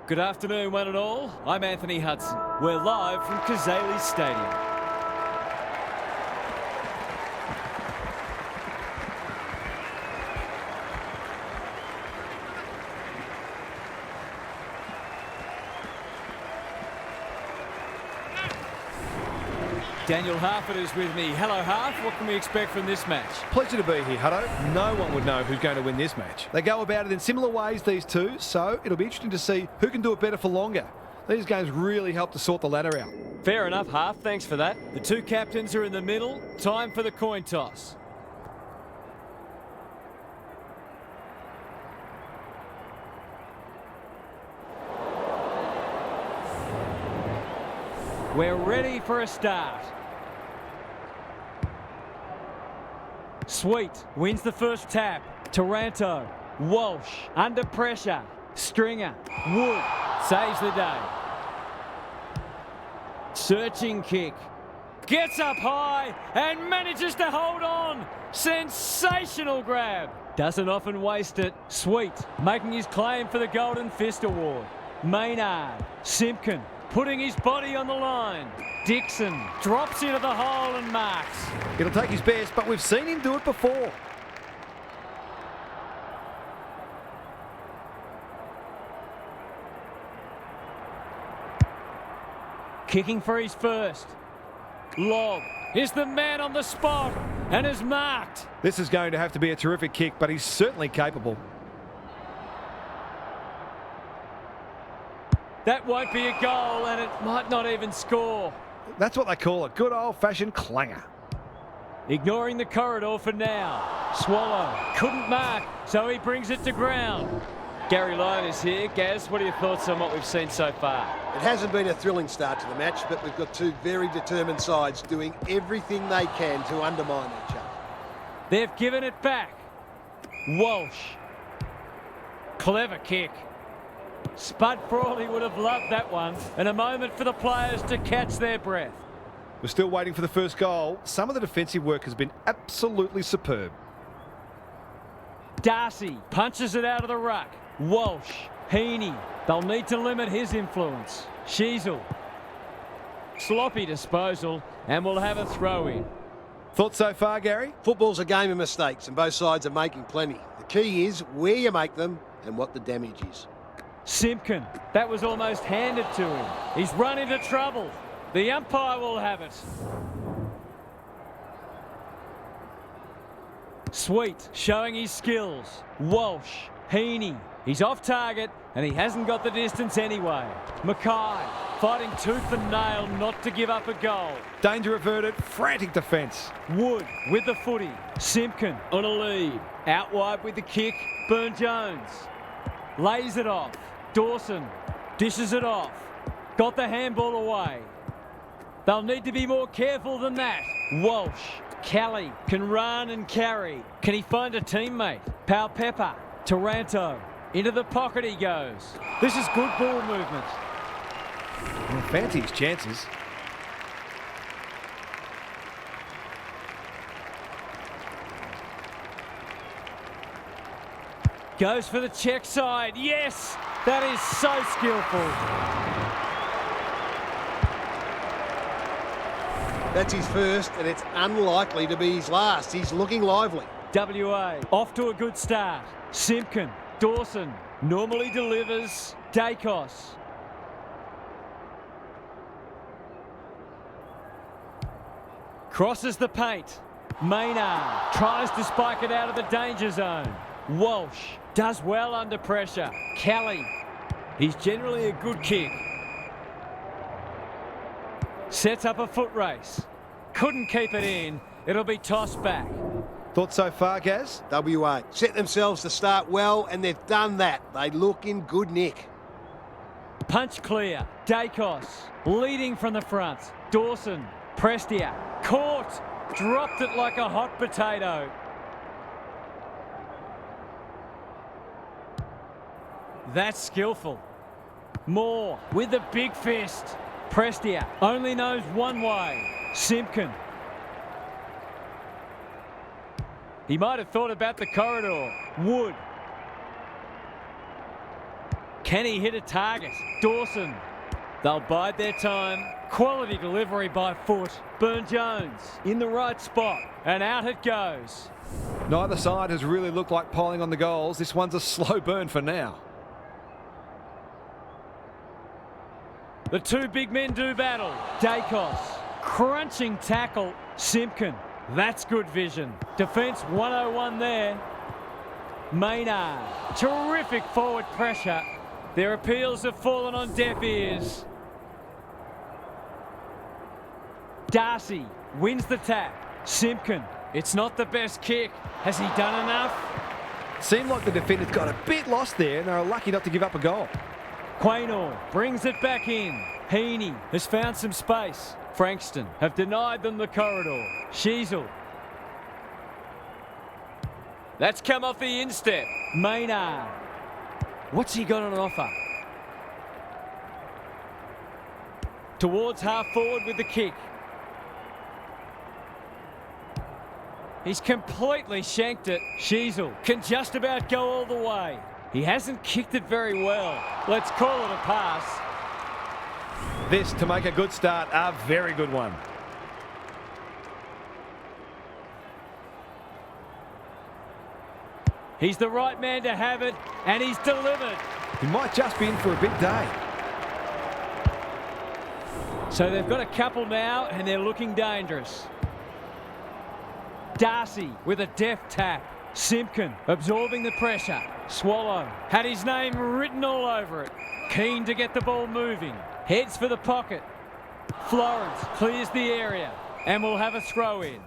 Good afternoon, one and all. I'm Anthony Hudson. We're live from Kazali Stadium. Daniel Harford is with me. Hello, Harf. What can we expect from this match? Pleasure to be here, Hutto. No one would know who's going to win this match. They go about it in similar ways, these two, so it'll be interesting to see who can do it better for longer. These games really help to sort the ladder out. Fair enough, Harf. Thanks for that. The two captains are in the middle. Time for the coin toss. We're ready for a start. Sweet wins the first tap. Taranto, Walsh, under pressure. Stringer, Wood, saves the day. Searching kick. Gets up high and manages to hold on. Sensational grab. Doesn't often waste it. Sweet, making his claim for the Golden Fist Award. Maynard, Simpkin, putting his body on the line. Dixon drops into the hole and marks. It'll take his best, but we've seen him do it before. Kicking for his first. Lob is the man on the spot and is marked. This is going to have to be a terrific kick, but he's certainly capable. That won't be a goal and it might not even score. That's what they call a good old-fashioned clanger. Ignoring the corridor for now. Swallow couldn't mark, so he brings it to ground. Gary Lyon is here. Gaz, what are your thoughts on what we've seen so far? It hasn't been a thrilling start to the match, but we've got two very determined sides doing everything they can to undermine each other. They've given it back. Walsh. Clever kick. Spud Frawley would have loved that one, and a moment for the players to catch their breath. We're still waiting for the first goal. Some of the defensive work has been absolutely superb. Darcy punches it out of the ruck. Walsh, Heaney, they'll need to limit his influence. Sheasel, sloppy disposal, and we'll have a throw in. Thoughts so far, Gary? Football's a game of mistakes, and both sides are making plenty. The key is where you make them and what the damage is. Simpkin, that was almost handed to him. He's run into trouble. The umpire will have it. Sweet, showing his skills. Walsh, Heaney, he's off target and he hasn't got the distance anyway. Mackay, fighting tooth and nail not to give up a goal. Danger averted, frantic defence. Wood with the footy. Simpkin on a lead. Out wide with the kick, Burne-Jones. Lays it off. Dawson dishes it off. Got the handball away. They'll need to be more careful than that. Walsh, Kelly can run and carry. Can he find a teammate? Pepper, Taranto. Into the pocket he goes. This is good ball movement. Well, fancy his chances. Goes for the check side. Yes, that is so skillful. That's his first, and it's unlikely to be his last. He's looking lively. WA off to a good start. Simpkin, Dawson, normally delivers. Dacos. Crosses the paint. Maynard tries to spike it out of the danger zone. Walsh does well under pressure. Kelly, he's generally a good kick. Sets up a foot race. Couldn't keep it in. It'll be tossed back. Thoughts so far, Gaz? WA set themselves to start well, and they've done that. They look in good nick. Punch clear. Dacos leading from the front. Dawson, Prestia, caught. Dropped it like a hot potato. That's skillful. Moore with the big fist. Prestia only knows one way. Simpkin. He might have thought about the corridor. Wood. Can he hit a target? Dawson. They'll bide their time. Quality delivery by foot. Burn-Jones in the right spot. And out it goes. Neither side has really looked like piling on the goals. This one's a slow burn for now. The two big men do battle. Dacos. Crunching tackle. Simpkin. That's good vision. Defence 101 there. Maynard. Terrific forward pressure. Their appeals have fallen on deaf ears. Darcy wins the tap. Simpkin. It's not the best kick. Has he done enough? Seemed like the defenders got a bit lost there and they were lucky not to give up a goal. Quaynor brings it back in. Heaney has found some space. Frankston have denied them the corridor. Sheasel. That's come off the instep. Maynard. What's he got on offer? Towards half forward with the kick. He's completely shanked it. Sheasel can just about go all the way. He hasn't kicked it very well. Let's call it a pass. This, to make a good start, a very good one. He's the right man to have it, and he's delivered. He might just be in for a big day. So they've got a couple now, and they're looking dangerous. Darcy with a deft tap. Simpkin absorbing the pressure. Swallow had his name written all over it. Keen to get the ball moving. Heads for the pocket. Florence clears the area, and we'll have a throw in.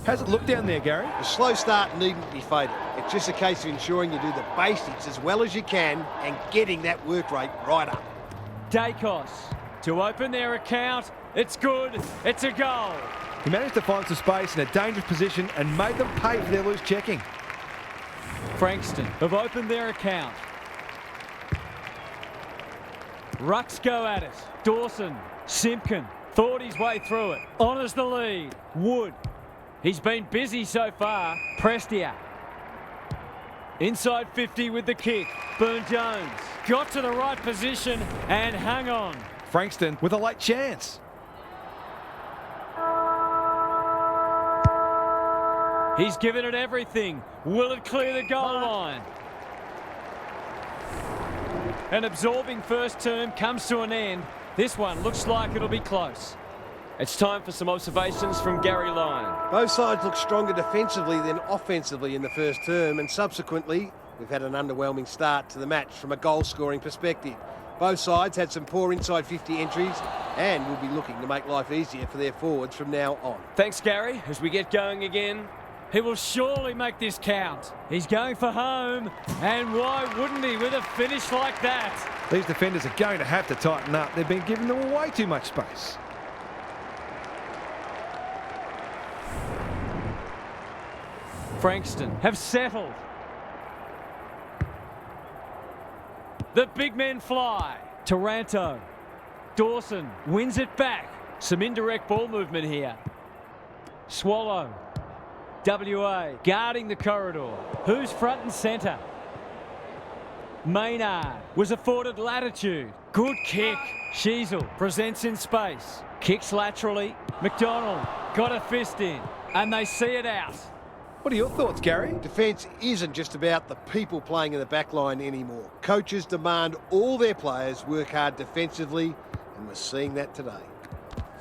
How's it look down there, Gary? A slow start needn't be fatal. It's just a case of ensuring you do the basics as well as you can and getting that work rate right up. Dacos to open their account. It's good. It's a goal. He managed to find some space in a dangerous position and made them pay for their loose checking. Frankston have opened their account. Rucks go at it. Dawson. Simpkin thought his way through it. Honours the lead. Wood. He's been busy so far. Prestia. Inside 50 with the kick. Burn-Jones got to the right position and hung on. Frankston with a late chance. He's given it everything. Will it clear the goal line? An absorbing first term comes to an end. This one looks like it'll be close. It's time for some observations from Gary Lyon. Both sides look stronger defensively than offensively in the first term, and subsequently we've had an underwhelming start to the match from a goal-scoring perspective. Both sides had some poor inside 50 entries and will be looking to make life easier for their forwards from now on. Thanks, Gary. As we get going again, he will surely make this count. He's going for home, and why wouldn't he with a finish like that? These defenders are going to have to tighten up. They've been giving them way too much space. Frankston have settled. The big men fly. Taranto. Dawson wins it back. Some indirect ball movement here. Swallow. WA guarding the corridor. Who's front and centre? Maynard was afforded latitude. Good kick. Sheasel presents in space. Kicks laterally. McDonald got a fist in, and they see it out. What are your thoughts, Gary? Defence isn't just about the people playing in the back line anymore. Coaches demand all their players work hard defensively, and we're seeing that today.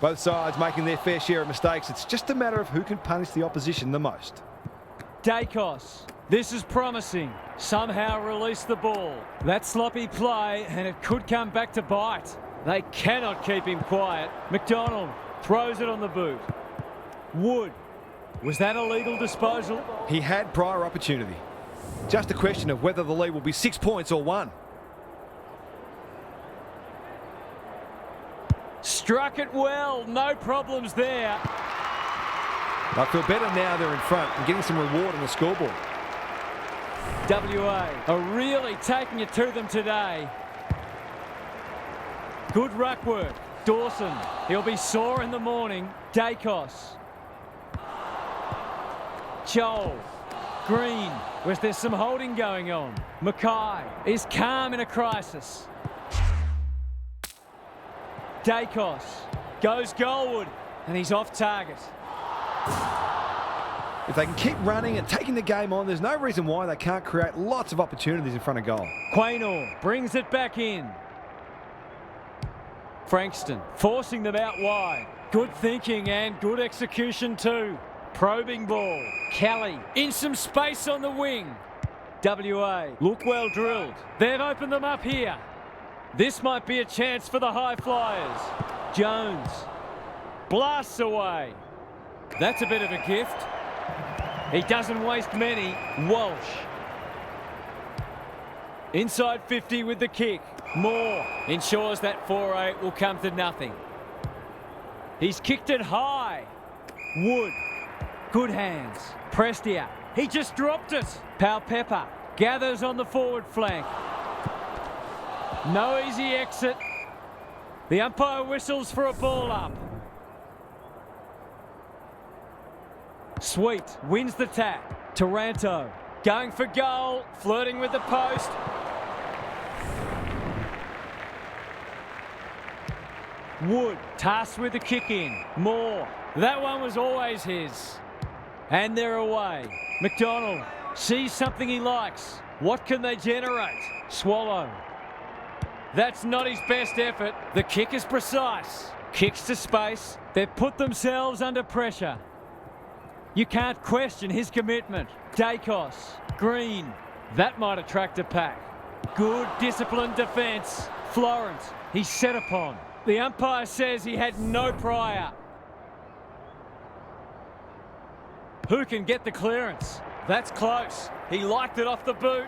Both sides making their fair share of mistakes. It's just a matter of who can punish the opposition the most. Dacos. This is promising. Somehow release the ball. That sloppy play, and it could come back to bite. They cannot keep him quiet. McDonald throws it on the boot. Wood. Was that a legal disposal? He had prior opportunity. Just a question of whether the lead will be 6 points or 1. Struck it well. No problems there. I feel better now they're in front and getting some reward on the scoreboard. WA are really taking it to them today. Good ruck work. Dawson. He'll be sore in the morning. Dacos. Joel Green, was there some holding going on? Mackay is calm in a crisis. Dacos goes goalward, and he's off target. If they can keep running and taking the game on, there's no reason why they can't create lots of opportunities in front of goal. Quaynor brings it back in. Frankston forcing them out wide. Good thinking and good execution too. Probing ball. Kelly in some space on the wing. WA look well drilled. They've opened them up here. This might be a chance for the high flyers. Jones blasts away. That's a bit of a gift. He doesn't waste many. Walsh. Inside 50 with the kick. Moore ensures that 4-8 will come to nothing. He's kicked it high. Wood. Good hands. Prestia. He just dropped it. Palpepper gathers on the forward flank. No easy exit. The umpire whistles for a ball up. Sweet wins the tap. Taranto going for goal, flirting with the post. Wood tasked with the kick in. Moore. That one was always his. And they're away. McDonald sees something he likes. What can they generate? Swallow. That's not his best effort. The kick is precise. Kicks to space. They've put themselves under pressure. You can't question his commitment. Dacos. Green. That might attract a pack. Good disciplined defence. Florence. He's set upon. The umpire says he had no prior. Who can get the clearance? That's close. He liked it off the boot.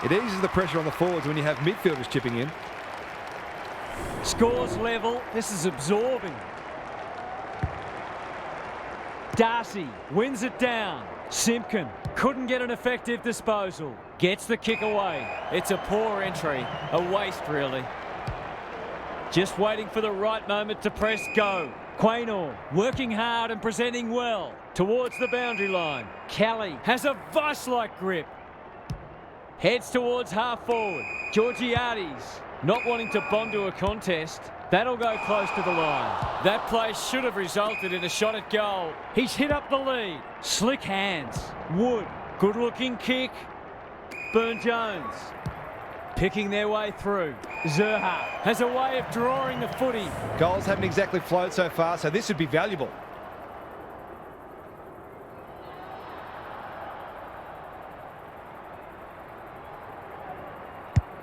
It eases the pressure on the forwards when you have midfielders chipping in. Scores level. This is absorbing. Darcy wins it down. Simpkin couldn't get an effective disposal. Gets the kick away. It's a poor entry. A waste, really. Just waiting for the right moment to press go. Quaynor working hard and presenting well towards the boundary line. Kelly has a vice-like grip. Heads towards half forward. Georgiades not wanting to bomb to a contest. That'll go close to the line. That play should have resulted in a shot at goal. He's hit up the lead. Slick hands. Wood. Good looking kick. Burne-Jones picking their way through. Zerha has a way of drawing the footy. Goals haven't exactly flowed so far, so this would be valuable.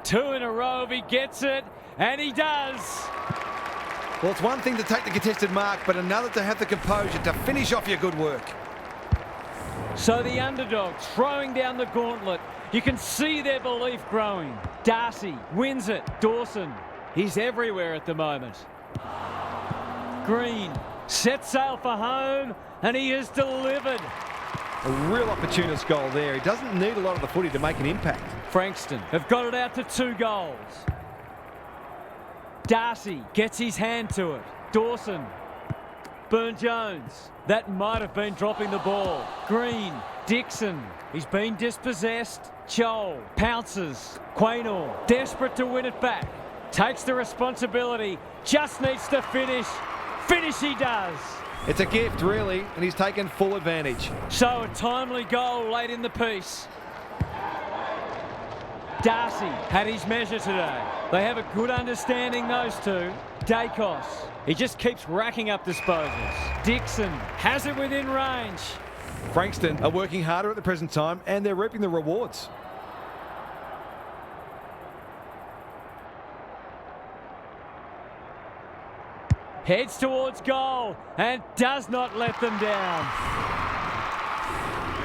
Two in a row if he gets it, and he does. Well, it's one thing to take the contested mark, but another to have the composure to finish off your good work. So the underdogs throwing down the gauntlet. You can see their belief growing. Darcy wins it. Dawson, he's everywhere at the moment. Green sets sail for home, and he has delivered. A real opportunist goal there. He doesn't need a lot of the footy to make an impact. Frankston have got it out to 2 goals. Darcy gets his hand to it. Dawson. Burne-Jones. That might have been dropping the ball. Green. Dixon. He's been dispossessed. Chol pounces. Quaynor desperate to win it back. Takes the responsibility. Just needs to finish. Finish he does. It's a gift, really, and he's taken full advantage. So a timely goal late in the piece. Darcy had his measure today. They have a good understanding, those two. Dacos, he just keeps racking up disposals. Dixon has it within range. Frankston are working harder at the present time, and they're reaping the rewards. Heads towards goal and does not let them down.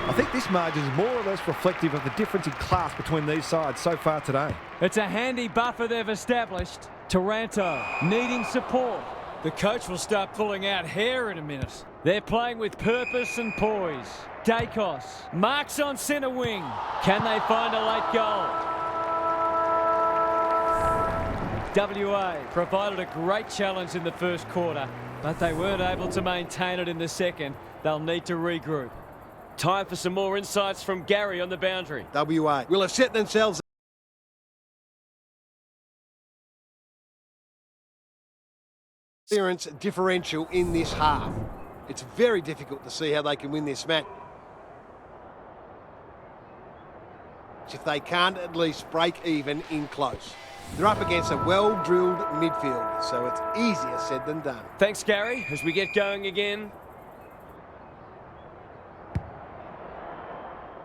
I think this margin is more or less reflective of the difference in class between these sides so far today. It's a handy buffer they've established. Taranto needing support. The coach will start pulling out hair in a minute. They're playing with purpose and poise. Dacos marks on centre wing. Can they find a late goal? WA provided a great challenge in the first quarter, but they weren't able to maintain it in the second. They'll need to regroup. Time for some more insights from Gary on the boundary. WA will have set themselves clearance differential in this half. It's very difficult to see how they can win this match if they can't at least break even in close. They're up against a well-drilled midfield, so it's easier said than done. Thanks, Gary, as we get going again.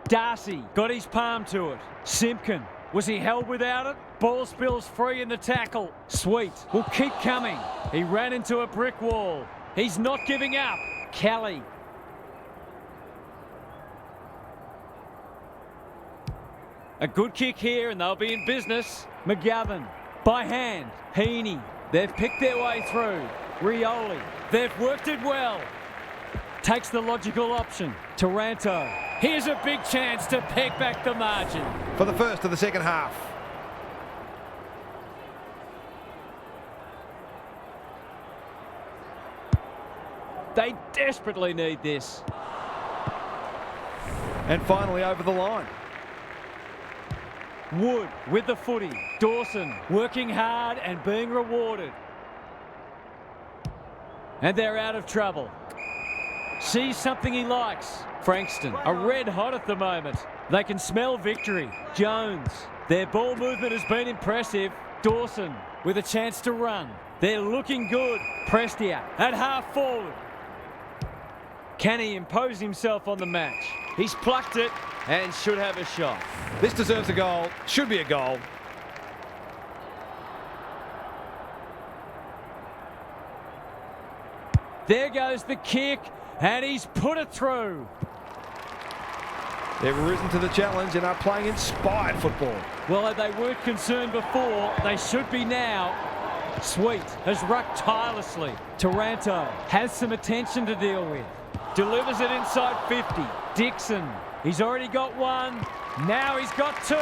Darcy got his palm to it. Simpkin, was he held without it? Ball spills free in the tackle. Sweet will keep coming. He ran into a brick wall. He's not giving up. Kelly. A good kick here and they'll be in business. McGovern by hand. Heaney. They've picked their way through. Rioli. They've worked it well. Takes the logical option. Taranto. Here's a big chance to peg back the margin. For the first of the second half. They desperately need this. And finally over the line. Wood with the footy. Dawson working hard and being rewarded. And they're out of trouble. Sees something he likes. Frankston are red hot at the moment. They can smell victory. Jones. Their ball movement has been impressive. Dawson with a chance to run. They're looking good. Prestia at half forward. Can he impose himself on the match? He's plucked it and should have a shot. This deserves a goal. Should be a goal. There goes the kick, and he's put it through. They've risen to the challenge and are playing inspired football. Well, they weren't concerned before. They should be now. Sweet has rucked tirelessly. Taranto has some attention to deal with. Delivers it inside 50. Dixon, he's already got one. Now he's got two.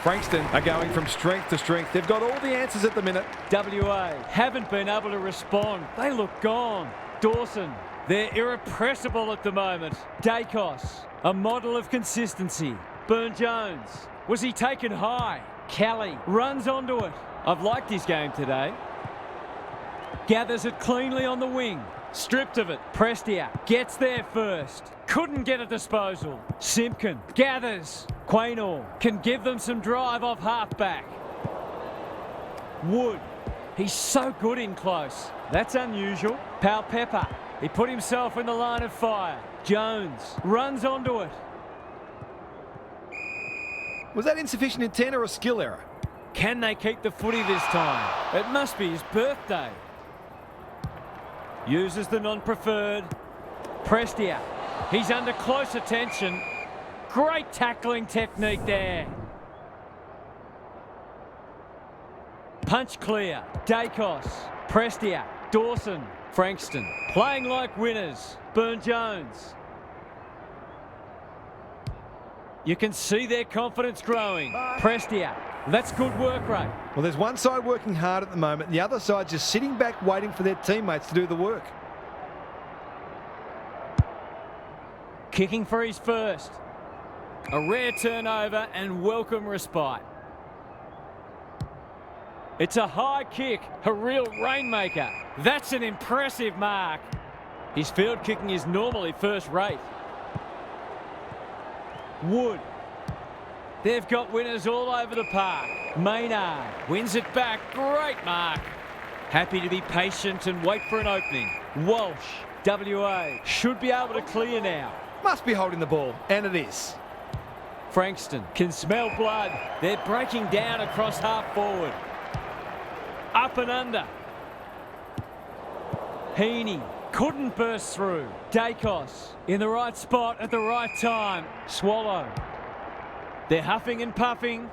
Frankston are going from strength to strength. They've got all the answers at the minute. WA haven't been able to respond. They look gone. Dawson, they're irrepressible at the moment. Dacos, a model of consistency. Burn-Jones, was he taken high? Kelly runs onto it. I've liked his game today. Gathers it cleanly on the wing. Stripped of it. Prestia gets there first. Couldn't get a disposal. Simpkin gathers. Quaynor can give them some drive off halfback. Wood. He's so good in close. That's unusual. Pepper. He put himself in the line of fire. Jones runs onto it. Was that insufficient intent or a skill error? Can they keep the footy this time? It must be his birthday. Uses the non-preferred. Prestia. He's under close attention. Great tackling technique there. Punch clear. Dacos. Prestia. Dawson. Frankston. Playing like winners. Burn-Jones. You can see their confidence growing. Prestia. That's good work rate. Well, there's one side working hard at the moment, and the other side just sitting back waiting for their teammates to do the work. Kicking for his first. A rare turnover and welcome respite. It's a high kick, a real rainmaker. That's an impressive mark. His field kicking is normally first rate. Wood. They've got winners all over the park. Maynard wins it back. Great mark. Happy to be patient and wait for an opening. Walsh, WA, should be able to clear now. Must be holding the ball, and it is. Frankston can smell blood. They're breaking down across half forward. Up and under. Heaney couldn't burst through. Dacos in the right spot at the right time. Swallow. They're huffing and puffing.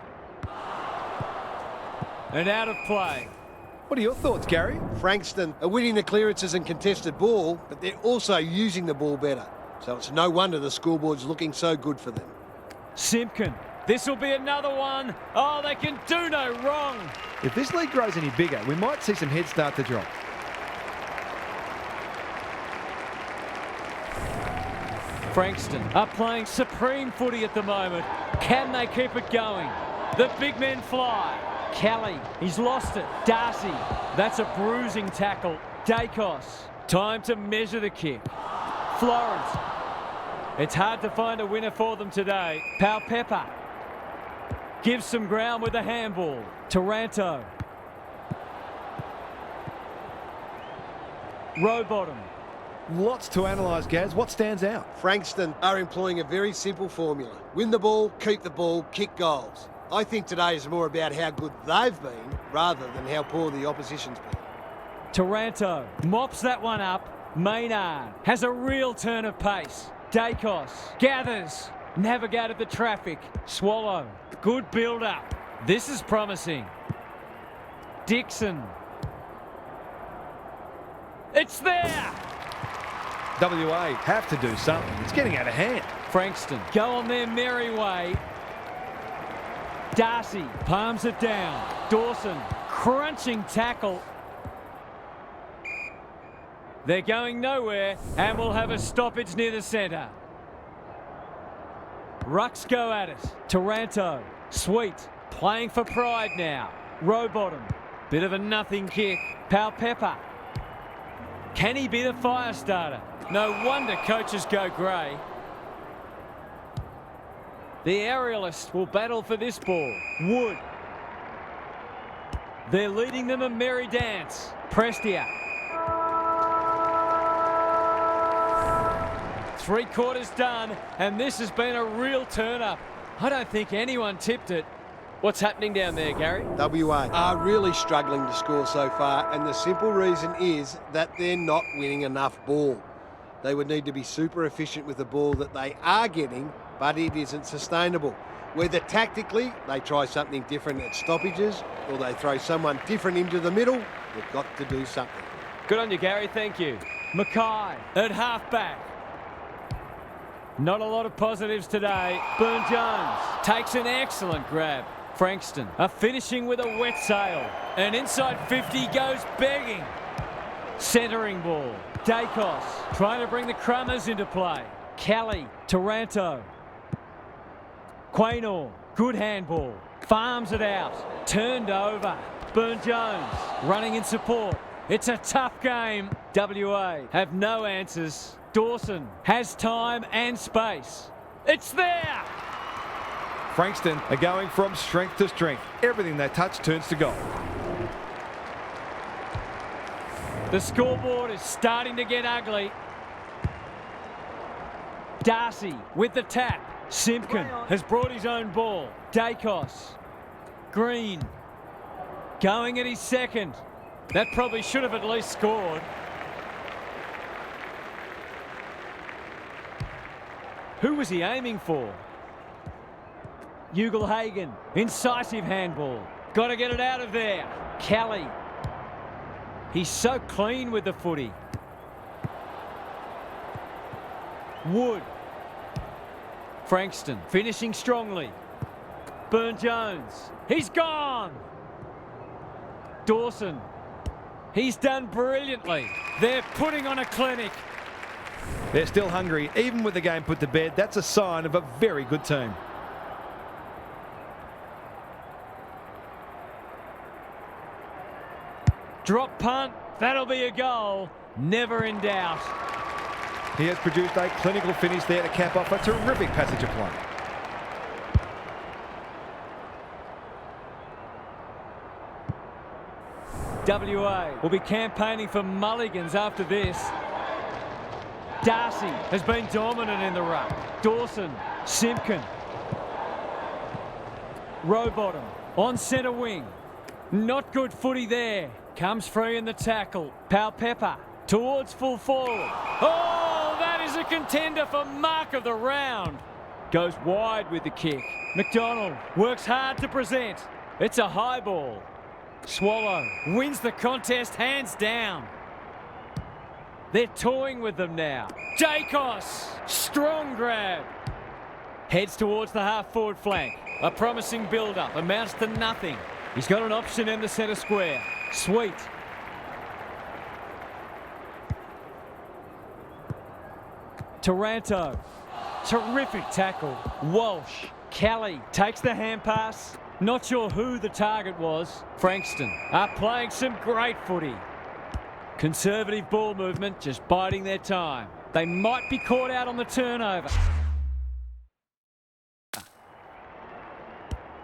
And out of play. What are your thoughts, Gary? Frankston are winning the clearances and contested ball, but they're also using the ball better. So it's no wonder the scoreboard's looking so good for them. Simpkin. This will be another one. Oh, they can do no wrong. If this league grows any bigger, we might see some heads start to drop. Frankston are playing supreme footy at the moment. Can they keep it going? The big men fly. Kelly, he's lost it. Darcy, that's a bruising tackle. Dacos, time to measure the kick. Florence, it's hard to find a winner for them today. Pepper gives some ground with a handball. Taranto. Rowbottom. Lots to analyse, Gaz. What stands out? Frankston are employing a very simple formula. Win the ball, keep the ball, kick goals. I think today is more about how good they've been rather than how poor the opposition's been. Taranto mops that one up. Maynard has a real turn of pace. Dacos gathers, navigated the traffic. Swallow, good build-up. This is promising. Dixon. It's there! WA have to do something. It's getting out of hand. Frankston go on their merry way. Darcy palms it down. Dawson, crunching tackle. They're going nowhere and we'll have a stoppage near the centre. Rucks go at it. Taranto, Sweet, playing for pride now. Rowbottom, bit of a nothing kick. Pepper. Can he be the fire starter? No wonder coaches go grey. The aerialist will battle for this ball. Wood. They're leading them a merry dance. Prestia. 3/4 done, and this has been a real turn-up. I don't think anyone tipped it. What's happening down there, Gary? WA are really struggling to score so far, and the simple reason is that they're not winning enough ball. They would need to be super efficient with the ball that they are getting, but it isn't sustainable. Whether tactically they try something different at stoppages or they throw someone different into the middle, they've got to do something. Good on you, Gary. Thank you. Mackay at half-back. Not a lot of positives today. Burne-Jones takes an excellent grab. Frankston are finishing with a wet sail. And inside 50 goes begging. Centering ball. Dacos trying to bring the Crummers into play. Kelly, Taranto. Quaynor, good handball. Farms it out. Turned over. Burne-Jones running in support. It's a tough game. WA have no answers. Dawson has time and space. It's there! Frankston are going from strength to strength. Everything they touch turns to gold. The scoreboard is starting to get ugly. Darcy with the tap. Simpkin has brought his own ball. Dacos. Green. Going at his second. That probably should have at least scored. Who was he aiming for? Ugle-Hagan. Incisive handball. Got to get it out of there. Kelly. He's so clean with the footy. Wood. Frankston finishing strongly. Burne-Jones. He's gone. Dawson. He's done brilliantly. They're putting on a clinic. They're still hungry. Even with the game put to bed, that's a sign of a very good team. Drop punt. That'll be a goal. Never in doubt. He has produced a clinical finish there to cap off a terrific passage of play. WA will be campaigning for mulligans after this. Darcy has been dominant in the ruck. Dawson, Simpkin. Rowbottom on centre wing. Not good footy there. Comes free in the tackle. Pepper towards full forward. Oh, that is a contender for mark of the round. Goes wide with the kick. McDonald works hard to present. It's a high ball. Swallow wins the contest hands down. They're toying with them now. Dacos, strong grab. Heads towards the half-forward flank. A promising build-up, amounts to nothing. He's got an option in the centre square. Sweet. Taranto Terrific tackle. Walsh. Kelly takes the hand pass. Not sure who the target was. Frankston are playing some great footy. Conservative ball movement, just biding their time. They might be caught out on the turnover.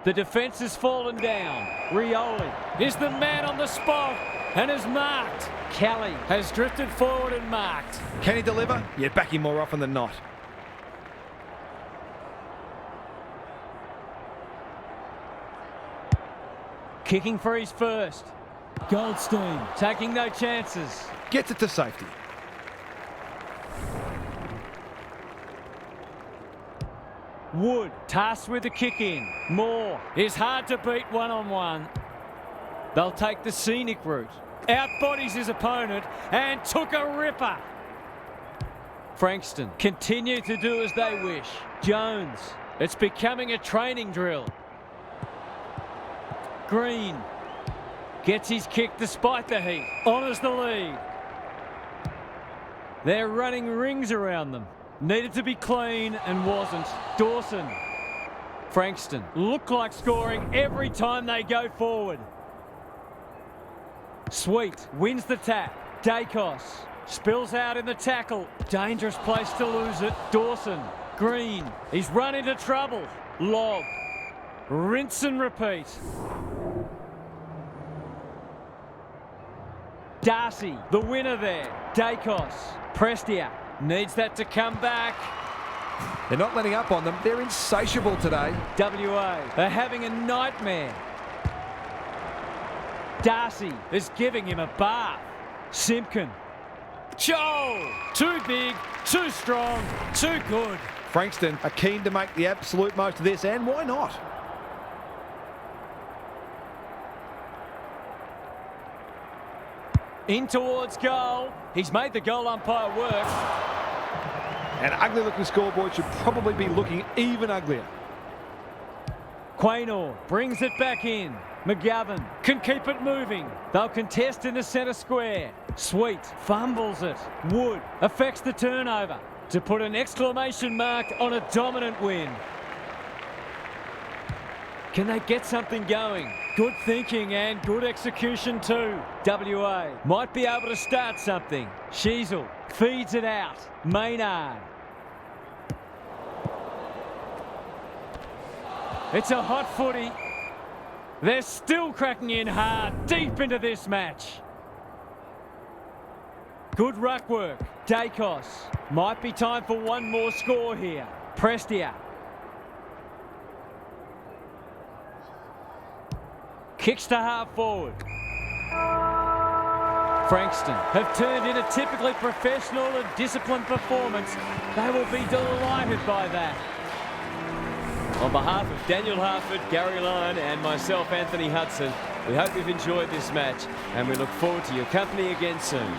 The defence has fallen down. Rioli is the man on the spot and is marked. Kelly has drifted forward and marked. Can he deliver? Yeah, back him more often than not. Kicking for his first. Goldstein taking no chances. Gets it to safety. Wood tasked with the kick in. Moore is hard to beat one-on-one. They'll take the scenic route. Outbodies his opponent and took a ripper. Frankston continue to do as they wish. Jones, it's becoming a training drill. Green gets his kick despite the heat. Honours the lead. They're running rings around them. Needed to be clean and wasn't. Dawson. Frankston look like scoring every time they go forward. Sweet wins the tap. Dacos spills out in the tackle. Dangerous place to lose it. Dawson. Green. He's run into trouble. Lob. Rinse and repeat. Darcy, the winner there. Dacos. Prestia needs that to come back. They're not letting up on them. They're insatiable today. WA, they're having a nightmare. Darcy is giving him a bath. Simpkin. Joel! Too big, too strong, too good. Frankston are keen to make the absolute most of this, and why not? In towards goal. He's made the goal umpire work. An ugly looking scoreboard should probably be looking even uglier. Quaynor brings it back in. McGovern can keep it moving. They'll contest in the centre square. Sweet fumbles it. Wood affects the turnover to put an exclamation mark on a dominant win. Can they get something going? Good thinking and good execution too. WA might be able to start something. Sheasel feeds it out. Maynard. It's a hot footy. They're still cracking in hard deep into this match. Good ruck work. Dacos. Might be time for one more score here. Prestia. Kicks to half forward. Frankston have turned in a typically professional and disciplined performance. They will be delighted by that. On behalf of Daniel Harford, Gary Lyon and myself, Anthony Hudson, we hope you've enjoyed this match and we look forward to your company again soon.